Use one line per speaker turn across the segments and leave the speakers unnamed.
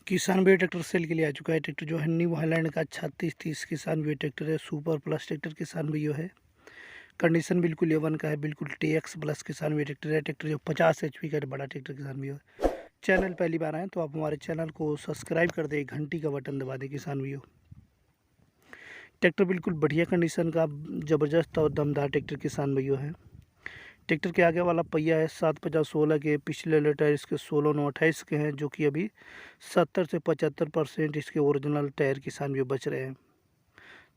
किसान भी tractor cell के लिए आ चुका है। ट्रैक्टर जो है न्यू हॉलैंड का 3630 किसान भी ट्रैक्टर है। सुपर प्लस ट्रैक्टर किसान भी है। कंडीशन बिल्कुल A1 का है, बिल्कुल TX प्लस किसान भी ट्रैक्टर है। ट्रैक्टर जो 50 HP का है, बड़ा ट्रैक्टर किसान भी है। चैनल पहली बार आए तो आप हमारे चैनल को सब्सक्राइब कर दें, घंटी का बटन दबा दें किसान भी। ट्रैक्टर बिल्कुल बढ़िया कंडीशन का ज़बरदस्त और दमदार ट्रैक्टर किसान भैया है। ट्रैक्टर के आगे वाला पहिया है 750/16 के, पिछले वाले टायर इसके 16/9/28 के हैं, जो कि अभी 70 से 75% इसके ओरिजिनल टायर किसान भी बच रहे हैं।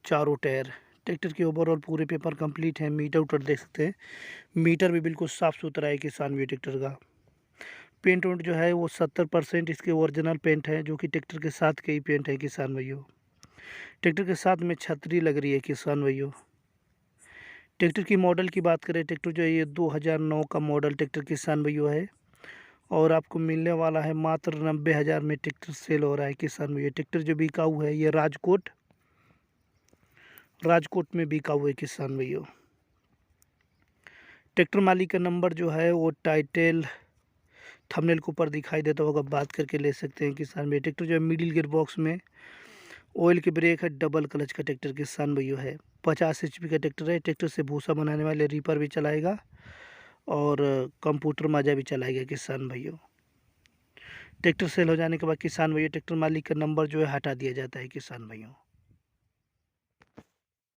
चारों टायर ट्रैक्टर के ओवरऑल पूरे पेपर कंप्लीट हैं। मीटर उटर देख सकते हैं, मीटर भी बिल्कुल साफ़ सुथरा है किसान भी ट्रैक्टर का। पेंट वेंट जो है वो 70% इसके ओरिजिनल पेंट है, जो कि ट्रैक्टर के साथ के ही पेंट है किसान भैया। ट्रैक्टर के साथ में छतरी लग रही है किसान भैया। ट्रैक्टर की मॉडल की बात करें, ट्रैक्टर जो है ये 2009 का मॉडल ट्रैक्टर किसान भैया है, और आपको मिलने वाला है मात्र 90,000 में ट्रैक्टर सेल हो रहा है किसान भैया। ट्रैक्टर जो बिका हुआ है ये राजकोट में बिका हुआ है किसान भैया। ट्रैक्टर मालिक का नंबर जो है वो टाइटल थंबनेल के ऊपर दिखाई देता होगा, बात करके ले सकते हैं किसान भैया। ट्रैक्टर जो है मिडिल गियर बॉक्स में ऑयल की ब्रेक है, डबल क्लच का ट्रैक्टर किसान भैया है। 50 HP का ट्रैक्टर है। ट्रैक्टर से भूसा बनाने वाले रीपर भी चलाएगा और कंप्यूटर माजा भी चलाएगा किसान भैया। ट्रैक्टर सेल हो जाने के बाद किसान भैया ट्रैक्टर मालिक का नंबर जो है हटा दिया जाता है किसान भैया।